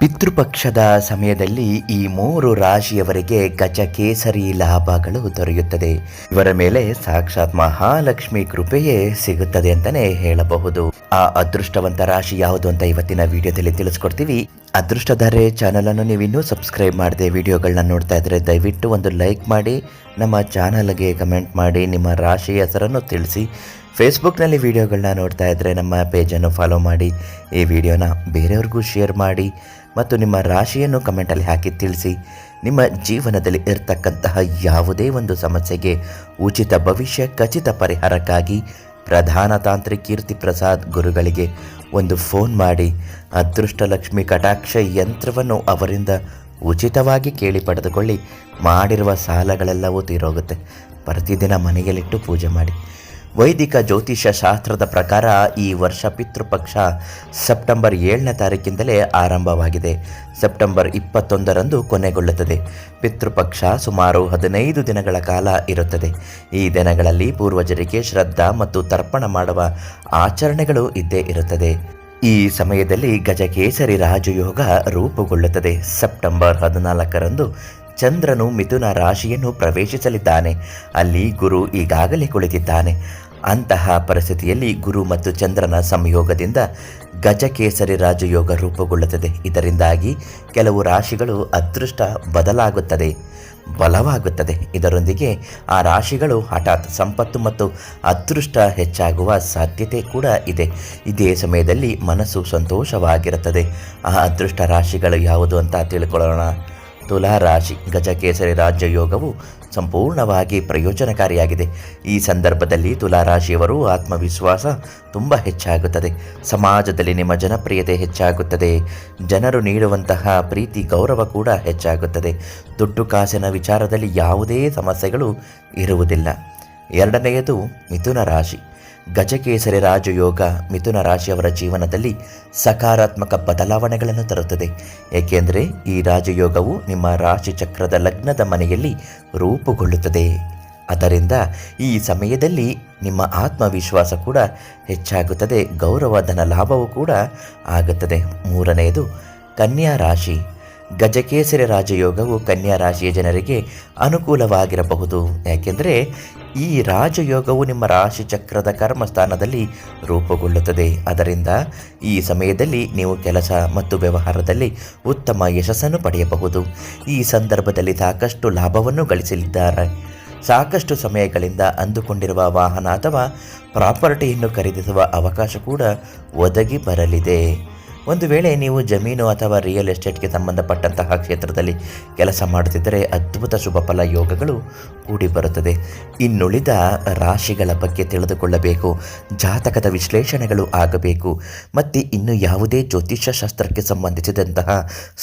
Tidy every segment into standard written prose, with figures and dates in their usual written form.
ಪಿತೃಪಕ್ಷದ ಸಮಯದಲ್ಲಿ ಈ 3 ರಾಶಿಯವರಿಗೆ ಗಜಕೇಸರಿ ಲಾಭಗಳು ದೊರೆಯುತ್ತದೆ. ಇವರ ಮೇಲೆ ಸಾಕ್ಷಾತ್ ಮಹಾಲಕ್ಷ್ಮಿ ಕೃಪೆಯೇ ಸಿಗುತ್ತದೆ ಅಂತಾನೆ ಹೇಳಬಹುದು. ಆ ಅದೃಷ್ಟವಂತ ರಾಶಿ ಯಾವುದು ಅಂತ ಇವತ್ತಿನ ವಿಡಿಯೋದಲ್ಲಿ ತಿಳಿಸ್ಕೊಡ್ತೀವಿ. ಅದೃಷ್ಟಧಾರೆ ಚಾನಲ್ ಅನ್ನು ನೀವು ಇನ್ನೂ ಸಬ್ಸ್ಕ್ರೈಬ್ ಮಾಡದೆ ವಿಡಿಯೋಗಳನ್ನ ನೋಡ್ತಾ ಇದ್ರೆ ದಯವಿಟ್ಟು ಒಂದು ಲೈಕ್ ಮಾಡಿ, ನಮ್ಮ ಚಾನಲ್ಗೆ ಕಮೆಂಟ್ ಮಾಡಿ, ನಿಮ್ಮ ರಾಶಿಯ ಹೆಸರನ್ನು ತಿಳಿಸಿ. ಫೇಸ್ಬುಕ್ನಲ್ಲಿ ವಿಡಿಯೋಗಳನ್ನ ನೋಡ್ತಾ ಇದ್ದರೆ ನಮ್ಮ ಪೇಜನ್ನು ಫಾಲೋ ಮಾಡಿ, ಈ ವಿಡಿಯೋನ ಬೇರೆಯವ್ರಿಗೂ ಶೇರ್ ಮಾಡಿ ಮತ್ತು ನಿಮ್ಮ ರಾಶಿಯನ್ನು ಕಮೆಂಟಲ್ಲಿ ಹಾಕಿ ತಿಳಿಸಿ. ನಿಮ್ಮ ಜೀವನದಲ್ಲಿ ಇರತಕ್ಕಂತಹ ಯಾವುದೇ ಒಂದು ಸಮಸ್ಯೆಗೆ ಉಚಿತ ಭವಿಷ್ಯ ಖಚಿತ ಪರಿಹಾರಕ್ಕಾಗಿ ಪ್ರಧಾನ ತಾಂತ್ರಿಕ ಕೀರ್ತಿ ಪ್ರಸಾದ್ ಗುರುಗಳಿಗೆ ಒಂದು ಫೋನ್ ಮಾಡಿ ಅದೃಷ್ಟಲಕ್ಷ್ಮಿ ಕಟಾಕ್ಷ ಯಂತ್ರವನ್ನು ಅವರಿಂದ ಉಚಿತವಾಗಿ ಕೇಳಿ ಪಡೆದುಕೊಳ್ಳಿ. ಮಾಡಿರುವ ಸಾಲಗಳೆಲ್ಲವೂ ತೀರೋಗುತ್ತೆ. ಪ್ರತಿದಿನ ಮನೆಯಲ್ಲಿಟ್ಟು ಪೂಜೆ ಮಾಡಿ. ವೈದಿಕ ಜ್ಯೋತಿಷ್ಯ ಶಾಸ್ತ್ರದ ಪ್ರಕಾರ ಈ ವರ್ಷ ಪಿತೃಪಕ್ಷ ಸೆಪ್ಟೆಂಬರ್ 7ನೇ ತಾರೀಕಿಂದಲೇ ಆರಂಭವಾಗಿದೆ. ಸೆಪ್ಟೆಂಬರ್ 21ರಂದು ಕೊನೆಗೊಳ್ಳುತ್ತದೆ. ಪಿತೃಪಕ್ಷ ಸುಮಾರು 15 ದಿನಗಳ ಕಾಲ ಇರುತ್ತದೆ. ಈ ದಿನಗಳಲ್ಲಿ ಪೂರ್ವಜರಿಗೆ ಶ್ರದ್ಧಾ ಮತ್ತು ತರ್ಪಣ ಮಾಡುವ ಆಚರಣೆಗಳು ಇದ್ದೇ ಇರುತ್ತದೆ. ಈ ಸಮಯದಲ್ಲಿ ಗಜಕೇಸರಿ ರಾಜಯೋಗ ರೂಪುಗೊಳ್ಳುತ್ತದೆ. ಸೆಪ್ಟೆಂಬರ್ 14ರಂದು ಚಂದ್ರನು ಮಿಥುನ ರಾಶಿಯನ್ನು ಪ್ರವೇಶಿಸಲಿದ್ದಾನೆ. ಅಲ್ಲಿ ಗುರು ಈಗಾಗಲೇ ಕುಳಿತಿದ್ದಾನೆ. ಅಂತಹ ಪರಿಸ್ಥಿತಿಯಲ್ಲಿ ಗುರು ಮತ್ತು ಚಂದ್ರನ ಸಂಯೋಗದಿಂದ ಗಜಕೇಸರಿ ರಾಜಯೋಗ ರೂಪುಗೊಳ್ಳುತ್ತದೆ. ಇದರಿಂದಾಗಿ ಕೆಲವು ರಾಶಿಗಳು ಅದೃಷ್ಟ ಬಲವಾಗುತ್ತದೆ. ಇದರೊಂದಿಗೆ ಆ ರಾಶಿಗಳು ಹಠಾತ್ ಸಂಪತ್ತು ಮತ್ತು ಅದೃಷ್ಟ ಹೆಚ್ಚಾಗುವ ಸಾಧ್ಯತೆ ಕೂಡ ಇದೆ. ಇದೇ ಸಮಯದಲ್ಲಿ ಮನಸ್ಸು ಸಂತೋಷವಾಗಿರುತ್ತದೆ. ಆ ಅದೃಷ್ಟ ರಾಶಿಗಳು ಯಾವುದು ಅಂತ ತಿಳ್ಕೊಳ್ಳೋಣ. ತುಲಾ ರಾಶಿ. ಗಜಕೇಸರಿ ರಾಜಯೋಗವು ಸಂಪೂರ್ಣವಾಗಿ ಪ್ರಯೋಜನಕಾರಿಯಾಗಿದೆ. ಈ ಸಂದರ್ಭದಲ್ಲಿ ತುಲಾ ರಾಶಿಯವರು ಆತ್ಮವಿಶ್ವಾಸ ತುಂಬ ಹೆಚ್ಚಾಗುತ್ತದೆ. ಸಮಾಜದಲ್ಲಿ ನಿಮ್ಮ ಜನಪ್ರಿಯತೆ ಹೆಚ್ಚಾಗುತ್ತದೆ. ಜನರು ನೀಡುವಂತಹ ಪ್ರೀತಿ ಗೌರವ ಕೂಡ ಹೆಚ್ಚಾಗುತ್ತದೆ. ದುಡ್ಡು ಕಾಸಿನ ವಿಚಾರದಲ್ಲಿ ಯಾವುದೇ ಸಮಸ್ಯೆಗಳು ಇರುವುದಿಲ್ಲ. ಎರಡನೆಯದು ಮಿಥುನ ರಾಶಿ. ಗಜಕೇಸರಿ ರಾಜಯೋಗ ಮಿಥುನ ರಾಶಿಯವರ ಜೀವನದಲ್ಲಿ ಸಕಾರಾತ್ಮಕ ಬದಲಾವಣೆಗಳನ್ನು ತರುತ್ತದೆ. ಏಕೆಂದರೆ ಈ ರಾಜಯೋಗವು ನಿಮ್ಮ ರಾಶಿ ಚಕ್ರದ ಲಗ್ನದ ಮನೆಯಲ್ಲಿ ರೂಪುಗೊಳ್ಳುತ್ತದೆ. ಅದರಿಂದ ಈ ಸಮಯದಲ್ಲಿ ನಿಮ್ಮ ಆತ್ಮವಿಶ್ವಾಸ ಕೂಡ ಹೆಚ್ಚಾಗುತ್ತದೆ. ಗೌರವಧನ ಲಾಭವೂ ಕೂಡ ಆಗುತ್ತದೆ. ಮೂರನೆಯದು ಕನ್ಯಾ ರಾಶಿ. ಗಜಕೇಸರಿ ರಾಜಯೋಗವು ಕನ್ಯಾ ರಾಶಿಯ ಜನರಿಗೆ ಅನುಕೂಲವಾಗಿರಬಹುದು. ಯಾಕೆಂದರೆ ಈ ರಾಜಯೋಗವು ನಿಮ್ಮ ರಾಶಿ ಚಕ್ರದ ಕರ್ಮಸ್ಥಾನದಲ್ಲಿ ರೂಪುಗೊಳ್ಳುತ್ತದೆ. ಅದರಿಂದ ಈ ಸಮಯದಲ್ಲಿ ನೀವು ಕೆಲಸ ಮತ್ತು ವ್ಯವಹಾರದಲ್ಲಿ ಉತ್ತಮ ಯಶಸ್ಸನ್ನು ಪಡೆಯಬಹುದು. ಈ ಸಂದರ್ಭದಲ್ಲಿ ಸಾಕಷ್ಟು ಲಾಭವನ್ನು ಗಳಿಸಲಿದ್ದಾರೆ. ಸಾಕಷ್ಟು ಸಮಯಗಳಿಂದ ಅಂದುಕೊಂಡಿರುವ ವಾಹನ ಅಥವಾ ಪ್ರಾಪರ್ಟಿಯನ್ನು ಖರೀದಿಸುವ ಅವಕಾಶ ಕೂಡ ಒದಗಿ ಬರಲಿದೆ. ಒಂದು ವೇಳೆ ನೀವು ಜಮೀನು ಅಥವಾ ರಿಯಲ್ ಎಸ್ಟೇಟ್ಗೆ ಸಂಬಂಧಪಟ್ಟಂತಹ ಕ್ಷೇತ್ರದಲ್ಲಿ ಕೆಲಸ ಮಾಡುತ್ತಿದ್ದರೆ ಅದ್ಭುತ ಶುಭ ಫಲ ಯೋಗಗಳು ಕೂಡಿ ಬರುತ್ತದೆ. ಇನ್ನುಳಿದ ರಾಶಿಗಳ ಬಗ್ಗೆ ತಿಳಿದುಕೊಳ್ಳಬೇಕು. ಜಾತಕದ ವಿಶ್ಲೇಷಣೆಗಳು ಆಗಬೇಕು. ಮತ್ತು ಇನ್ನು ಯಾವುದೇ ಜ್ಯೋತಿಷ್ಯ ಶಾಸ್ತ್ರಕ್ಕೆ ಸಂಬಂಧಿಸಿದಂತಹ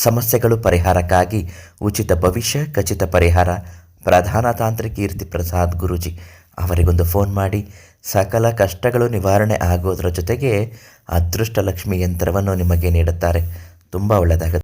ಸಮಸ್ಯೆಗಳು ಪರಿಹಾರಕ್ಕಾಗಿ ಉಚಿತ ಭವಿಷ್ಯ ಖಚಿತ ಪರಿಹಾರ ಪ್ರಧಾನ ತಾಂತ್ರಿಕ ಕೀರ್ತಿ ಪ್ರಸಾದ್ ಗುರೂಜಿ ಅವರಿಗೊಂದು ಫೋನ್ ಮಾಡಿ ಸಕಲ ಕಷ್ಟಗಳು ನಿವಾರಣೆ ಆಗೋದರ ಜೊತೆಗೆ ಅದೃಷ್ಟ ಲಕ್ಷ್ಮಿ ಯಂತ್ರವನ್ನು ನಿಮಗೆ ನೀಡುತ್ತಾರೆ. ತುಂಬ ಒಳ್ಳೆಯದಾಗುತ್ತೆ.